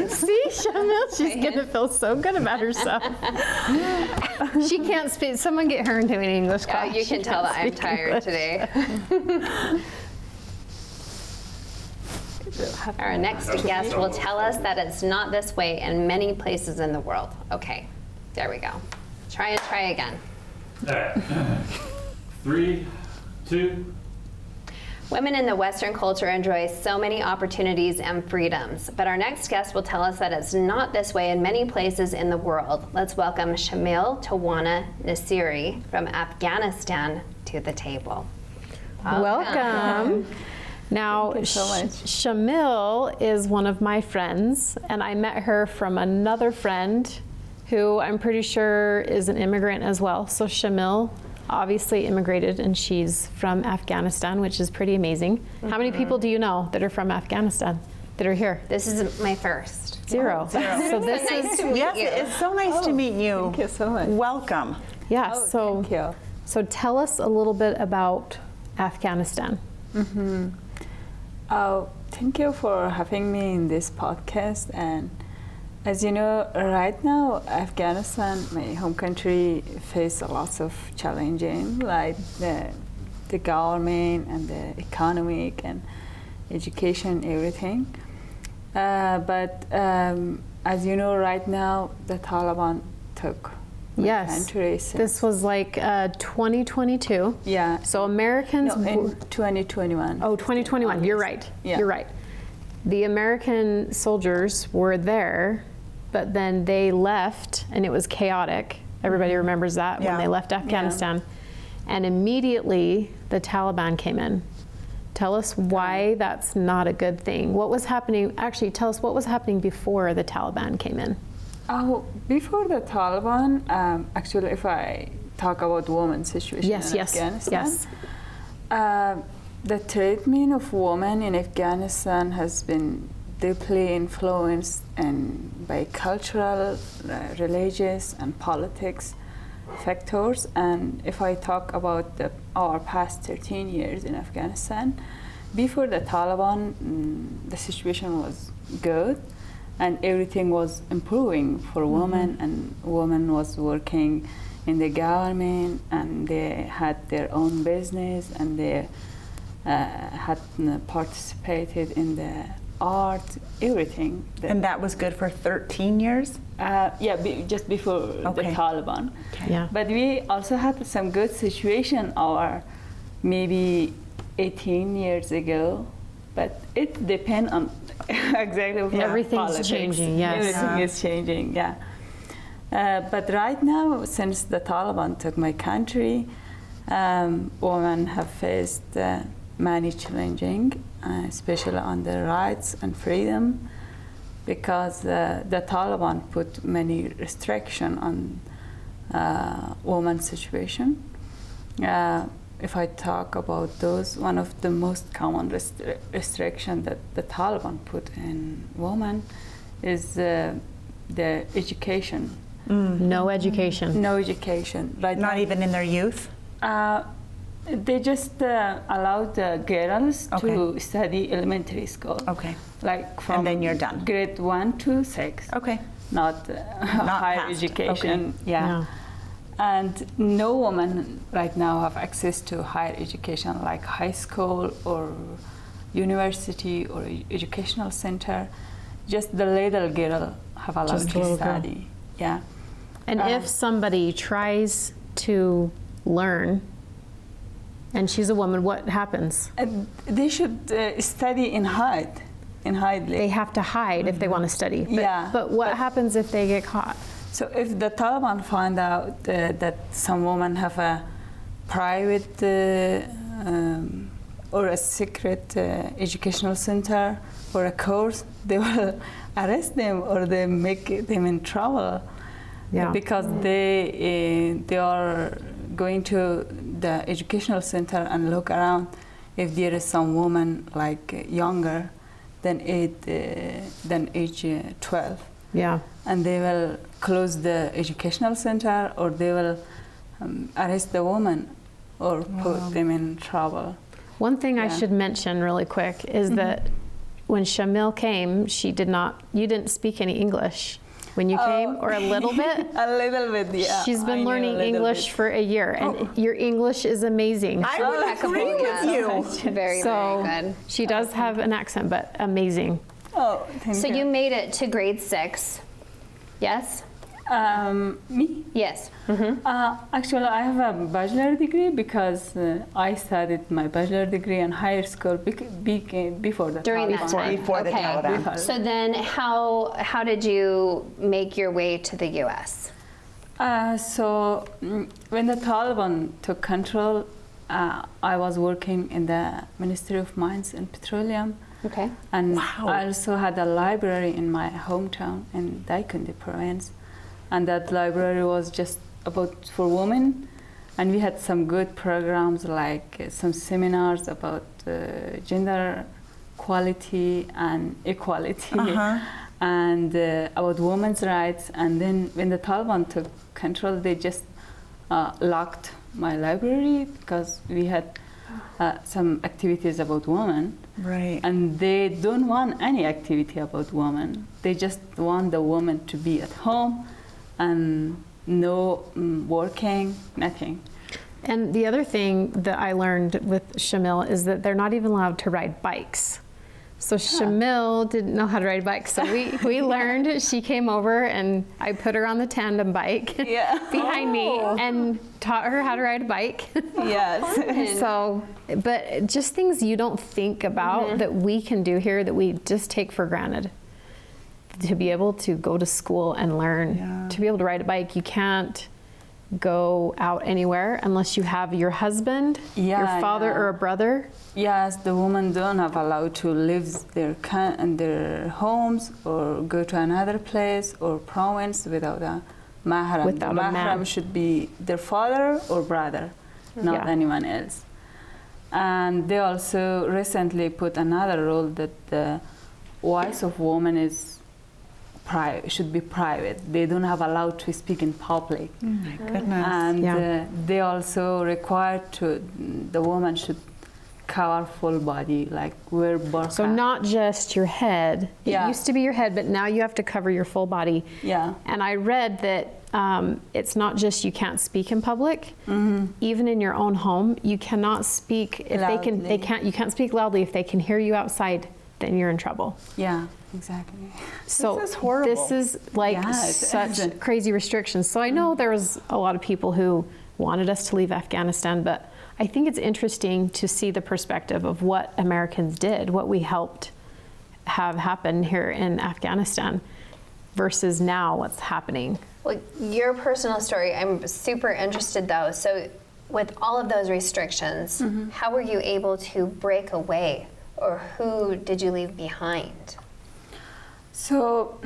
See, Shamil, she's gonna feel so good about herself. She can't speak. Someone get her into an English Yeah, class. you She can tell can't that I'm speak tired English. today. Our next guest will tell us that it's not this way in many places in the world. Okay, there we go. Try again. All right. 3, 2. Women in the Western culture enjoy so many opportunities and freedoms, but our next guest will tell us that it's not this way in many places in the world. Let's welcome Shamil Tawana Nasiri from Afghanistan to the table. Welcome. Now, Thank you so much. Shamil is one of my friends, and I met her from another friend who I'm pretty sure is an immigrant as well. So Shamil obviously immigrated, and she's from Afghanistan, which is pretty amazing. How many people do you know that are from Afghanistan that are here? This is my first. Zero. So this Nice is, to meet Yes, you. it's so nice to meet you. Thank you so much. Welcome. yeah, Oh, so, thank you. so tell us a little bit about Afghanistan. Thank you for having me in this podcast. And as you know, right now, Afghanistan, my home country, face a lot of challenging, like the government and the economic and education, everything. But as you know, right now, the Taliban took my Yes, country. Since, this was like 2022. yeah. So Americans No, in were- 2021. Oh, 2021. You're right. Yeah. You're right. The American soldiers were there, but then they left, and it was chaotic. Everybody remembers that when Yeah. they left Afghanistan. And immediately the Taliban came in. Tell us why that's not a good thing. What was happening? Actually, tell us what was happening before the Taliban came in. Oh, before the Taliban, actually, if I talk about women's situation Yes, in yes, Afghanistan, yes. the treatment of women in Afghanistan has been deeply influenced by cultural, religious, and politics factors. And if I talk about our past 13 years in Afghanistan, before the Taliban, the situation was good. And everything was improving for women, and women was working in the government, and they had their own business, and they had participated in the art, everything. And that was good for 13 years? Just before the Okay. Taliban. Yeah. But we also had some good situation our maybe 18 years ago, but it depends on exactly what Everything's politics. changing, yes. Everything is changing, yeah. But right now, since the Taliban took my country, women have faced many challenging, especially on their rights and freedom, because the Taliban put many restrictions on women's situation. If I talk about those, one of the most common restriction that the Taliban put in women is the education. No education. No education. Right Not now, even in their youth? they just allowed the girls Okay. to study elementary school. Okay. Like from And then you're done. grade 1 to 6. Okay. Not, higher past. education. Okay. Yeah. And no woman right now have access to higher education like high school or university or educational center. Just the little girl have allowed Just the to little girl. study. Yeah. And if somebody tries to learn, and she's a woman, what happens? And they should study in hide. They have to hide if they want to study. But, Yeah, But what but- happens if they get caught? So if the Taliban find out that some women have a private or a secret educational center or a course, they will arrest them or they make them in trouble. Yeah. Because they are going to the educational center and look around if there is some woman like younger than age 12. Yeah. And they will close the educational center or they will arrest the woman or put them in trouble. One thing I Yeah. should mention really quick is that when Shamil came, you didn't speak any English when you came, or a little bit? A little bit, yeah. She's I been knew a learning little English bit. for a year, and your English is amazing. I would agree with you. Very, So very good. she does have an accent, but amazing. Oh, thank So you. you made it to grade 6. Yes? Me? Yes. Actually, I have a bachelor degree because I studied my bachelor degree in higher school before the During that Taliban. time. Before the okay. Taliban. So then how did you make your way to the US? When the Taliban took control, I was working in the Ministry of Mines and Petroleum. Okay. And I also had a library in my hometown in Daikundi province. And that library was just about for women. And we had some good programs, like some seminars about gender equality and equality, and about women's rights. And then when the Taliban took control, they just locked my library because we had some activities about women. Right. And they don't want any activity about women. They just want the woman to be at home and no working, nothing. And the other thing that I learned with Shamil is that they're not even allowed to ride bikes. So Shamil didn't know how to ride a bike, so we learned. She came over and I put her on the tandem bike behind me and taught her how to ride a bike. Yes. So, but just things you don't think about that we can do here that we just take for granted. To be able to go to school and learn, to be able to ride a bike, you can't go out anywhere unless you have your husband, your father, or a brother. Yes, the women don't have allowed to leave their homes or go to another place or province without a mahram. Without the a mahram man. should be their father or brother, not anyone else. And they also recently put another rule that the voice of women should be private. They don't have allowed to speak in public. Oh my goodness. And they also require the woman should cover full body, like wear burqa. So not just your head. It Yeah. used to be your head, but now you have to cover your full body. Yeah. And I read that it's not just you can't speak in public. Even in your own home, you cannot speak if Loudly. you can't speak loudly. If they can hear you outside, then you're in trouble. Yeah, exactly. So This is horrible. this is like Yeah, it such isn't. crazy restrictions. So I know there was a lot of people who wanted us to leave Afghanistan, but I think it's interesting to see the perspective of what Americans did, what we helped have happen here in Afghanistan versus now what's happening. Well, your personal story, I'm super interested though. So with all of those restrictions, how were you able to break away, or who did you leave behind? So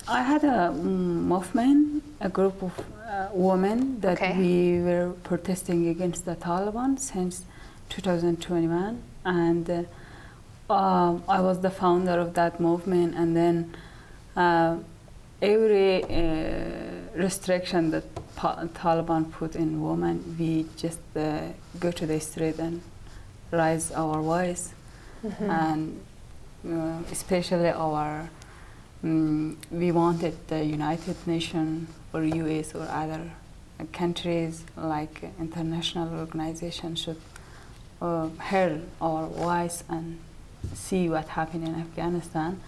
I had a movement, a group of women that we were protesting against the Taliban since 2021, and I was the founder of that movement. And then every restriction that Taliban put in women, we just go to the street and raise our voice, and especially our we wanted the United Nations or US or other countries like international organizations should hear our voice and see what happened in Afghanistan.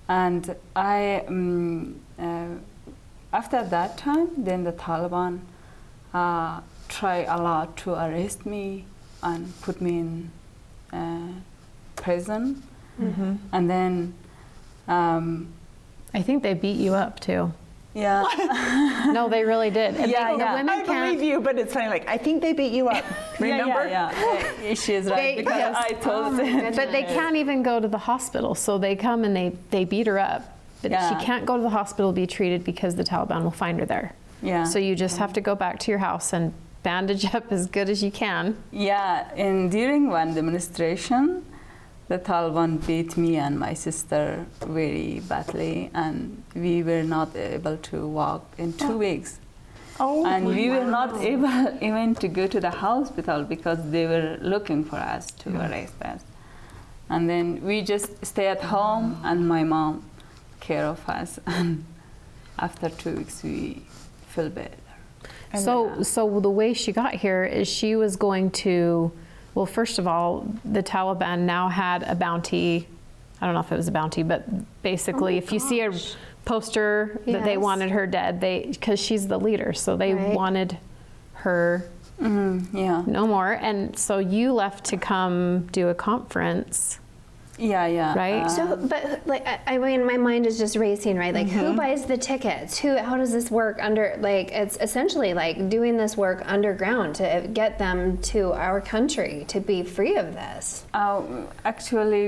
And I after that time, then the Taliban tried a lot to arrest me and put me in prison. And then I think they beat you up too. yeah. No, they really did. And Yeah, the yeah. women I can't. believe you, but it's funny. Like I think they beat you up. Remember? Yeah. She is right because yes. I told them. But they can't even go to the hospital. So they come and they beat her up. But Yeah. she can't go to the hospital to be treated because the Taliban will find her there. Yeah. So you just have to go back to your house and bandage up as good as you can. Yeah, and during one demonstration, the Taliban beat me and my sister very badly, and we were not able to walk in 2 weeks. Oh, And we were not able even to go to the hospital because they were looking for us to arrest us. And then we just stay at home, and my mom care of us. And after 2 weeks, we feel better. So the way she got here is she was going to, well, first of all, the Taliban now had a bounty. I don't know if it was a bounty, but basically, if you see a poster that they Yes. wanted her dead, because she's the leader, so they Right. wanted her Yeah. no more. And so you left to come do a conference. Yeah. Right? So, but like, I mean, my mind is just racing, right? Like, who buys the tickets? How does this work it's essentially like doing this work underground to get them to our country to be free of this. Actually,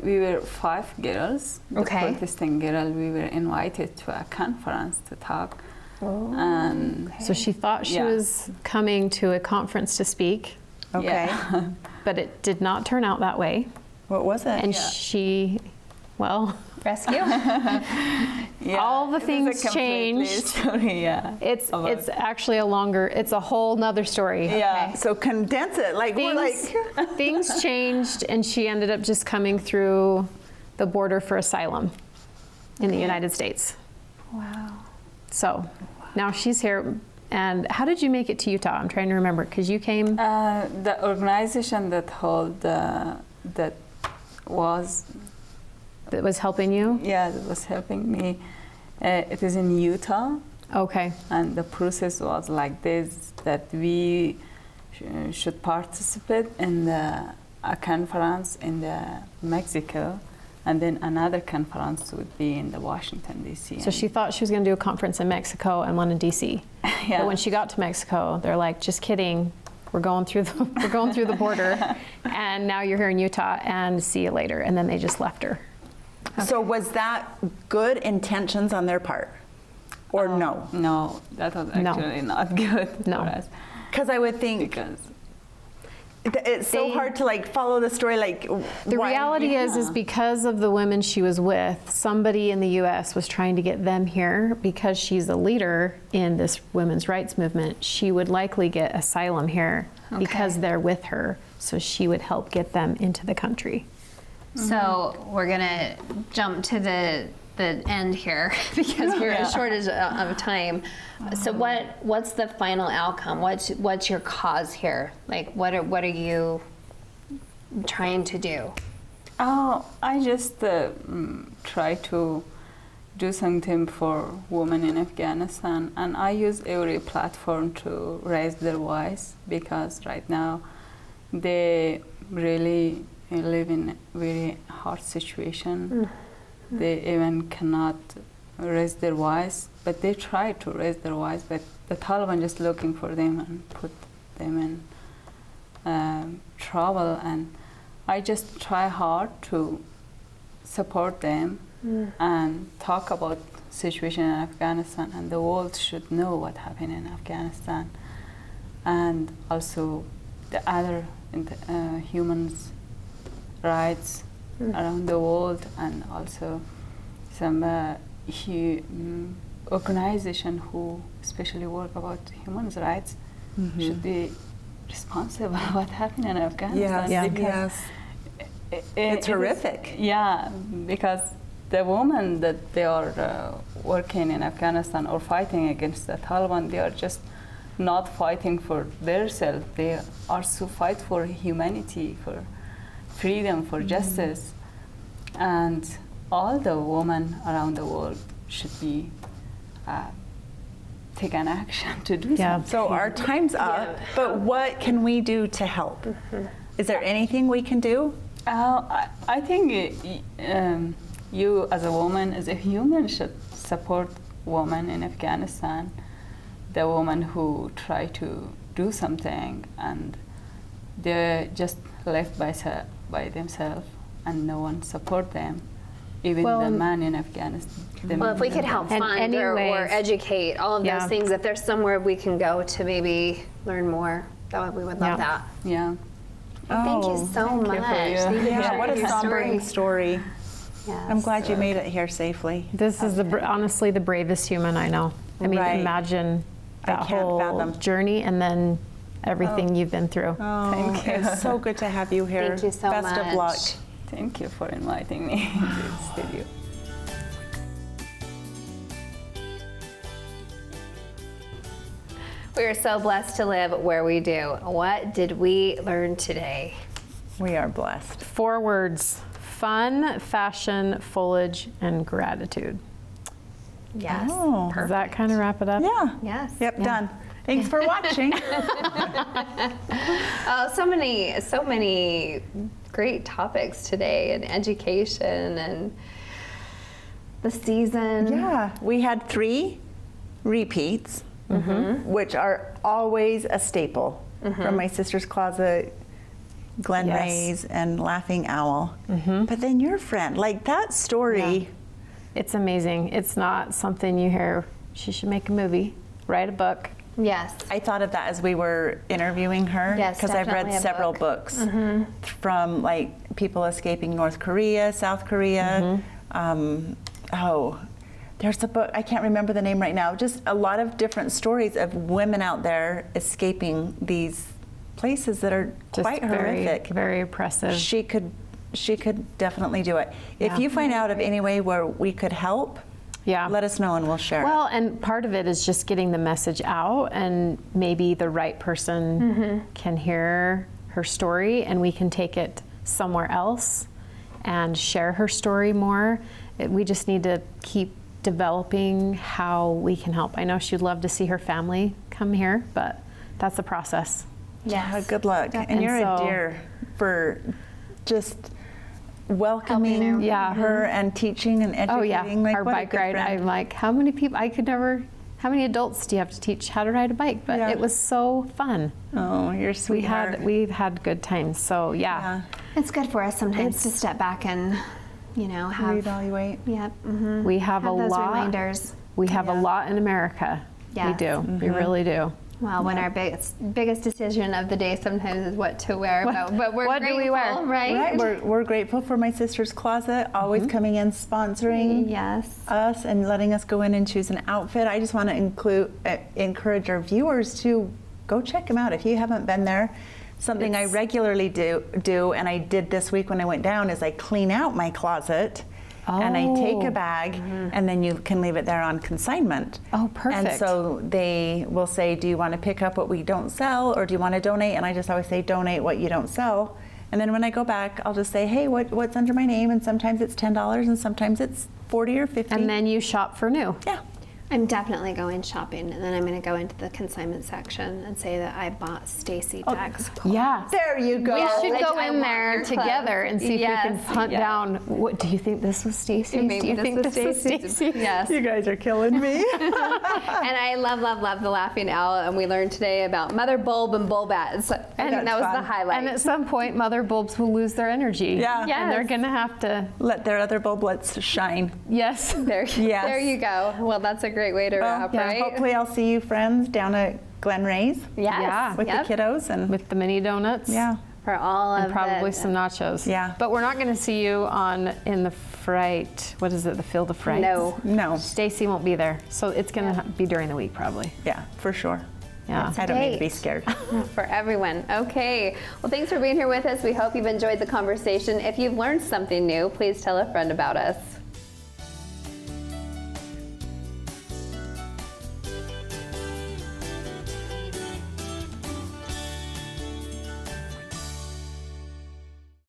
we were 5 girls. The Okay. protesting girl. We were invited to a conference to talk. And So she thought she Yeah. was coming to a conference to speak, Okay. yeah. but it did not turn out that way. What was it? And she, well, Rescue? Yeah, all the it is a things completely changed. Story, yeah. it's About- actually it's a whole nother story. Yeah. So condense it. Like we're Things, like. things changed, and she ended up just coming through the border for asylum in the United States. Wow. So now she's here. And how did you make it to Utah? I'm trying to remember, because you came. The organization that that was That was helping you. that was helping me. It is in Utah, Okay. and the process was like this: that we should participate in a conference in Mexico, and then another conference would be in the Washington D.C. So she thought she was going to do a conference in Mexico and one in DC. Yeah. But when she got to Mexico, they're like, "Just kidding. We're going through the border, and now you're here in Utah, and see you later." And then they just left her. So was that good intentions on their part, or no? No, that was No. actually not good No. for us Because I would think because it's so hard to like follow the story. Like The why- reality is because of the women she was with, somebody in the U.S. was trying to get them here because she's a leader in this women's rights movement. She would likely get asylum here because they're with her, so she would help get them into the country. So we're gonna jump to the end here because we're a shortage of time. So what's the final outcome? What's your cause here? Like what are you trying to do? I just try to do something for women in Afghanistan, and I use every platform to raise their voice because right now they really live in a very hard situation. They even cannot raise their voice, but they try to raise their voice, but the Taliban just looking for them and put them in trouble, and I just try hard to support them and talk about situation in Afghanistan, and the world should know what happened in Afghanistan, and also the other humans rights around the world, and also some organization who especially work about human rights should be responsible what happened in Afghanistan. Yes, because yes. it's horrific. Yeah, because the women that they are working in Afghanistan or fighting against the Taliban, they are just not fighting for themselves. They also fight for humanity, for freedom, for justice. And all the women around the world should be take an action to do something. So our time's up, but what can we do to help? Is there anything we can do? I think you as a woman, as a human, should support women in Afghanistan, the women who try to do something and they're just left by themselves and no one support them. Even the man in Afghanistan. Well, if we could help And fund or anyways- educate, all of Yeah. those things, if there's somewhere we can go to maybe learn more, we would love Yeah. that. Yeah. Thank you so much. you for Thank you for Yeah, sharing what a your sombering story. Yes. I'm glad you made it here safely. This is honestly the bravest human I know. I mean, Right. imagine I that can't whole fathom. journey and then everything you've been through. Oh, Thank you. It's so good to have you here. Thank you so Best much. of luck. Thank you for inviting me to the studio. We are so blessed to live where we do. What did we learn today? We are blessed. 4 words: fun, fashion, foliage, and gratitude. Yes. Oh. Does that kind of wrap it up? Yeah. Yes. Yep, done. Thanks for watching. Oh, so many great topics today, and education and the season. Yeah, we had 3 repeats, which are always a staple from My Sister's Closet, Glen Yes. Ray's, and Laughing Owl. But then your friend, like that story. It's amazing. It's not something you hear, she should make a movie, write a book. Yes. I thought of that as we were interviewing her, Yes, because I've read definitely a several book. books from like people escaping North Korea, South Korea. There's a book, I can't remember the name right now, just a lot of different stories of women out there escaping these places that are Just quite very, horrific. very oppressive. She could definitely do it. If Yeah. you find out of any way where we could help, Yeah. let us know and we'll share it. Well, and part of it is just getting the message out, and maybe the right person can hear her story, and we can take it somewhere else and share her story more. We just need to keep developing how we can help. I know she'd love to see her family come here, but that's a process. Yeah, good luck. And you're so- a dear for just welcoming Helping her. Yeah. her and teaching and educating. Oh yeah, Like, our what a bike good ride. friend. I'm like, how many people? How many adults do you have to teach how to ride a bike? But Yeah. it was so fun. Oh, you're sweet. We've had good times. So yeah. It's good for us sometimes to step back and, have. Reevaluate. Yep. We have a those lot. reminders. We have a lot in America. We Yes. do. We really do. Well, when our biggest decision of the day sometimes is what to wear, but we're what do grateful, we wear? right? Right, we're grateful for My Sister's Closet, always coming in, sponsoring Yes. us and letting us go in and choose an outfit. I just want to encourage our viewers to go check them out if you haven't been there. Something I regularly do, and I did this week when I went down, is I clean out my closet. And I take a bag, and then you can leave it there on consignment. Oh, perfect. And so they will say, do you want to pick up what we don't sell, or do you want to donate? And I just always say, donate what you don't sell. And then when I go back, I'll just say, hey, what's under my name? And sometimes it's $10, and sometimes it's 40 or 50. And then you shop for new. Yeah. I'm definitely going shopping, and then I'm going to go into the consignment section and say that I bought Stacy Jack's clothes. Yeah. There you go. We should Like, go I in want there your together clothes. and see if we can Yes, hunt yes. down. What do you think this was Stacy's? Maybe Do you this think was this was Stacy's. Stacy's? Yes. You guys are killing me. And I love the Laughing Owl, and we learned today about Mother Bulb and Bulbat. So, and That's that was the fun. highlight. And at some point, mother bulbs will lose their energy. Yeah. And they're Yes. going to have to, Let their other bulblets shine. yes. there, Yes. there you go. Well, that's a great way to wrap, Yeah, right? hopefully I'll see you friends down at Glen Ray's Yes. Yeah. with Yep. the kiddos and With the mini donuts. yeah. For all And of probably the, some nachos. Yeah. But we're not going to see you in the Fright. What is it? The Field of Fright? No. Stacy won't be there. So it's going to be during the week probably. Yeah, for sure. Yeah. I don't need to be date. scared. for everyone. Okay. Well, thanks for being here with us. We hope you've enjoyed the conversation. If you've learned something new, please tell a friend about us.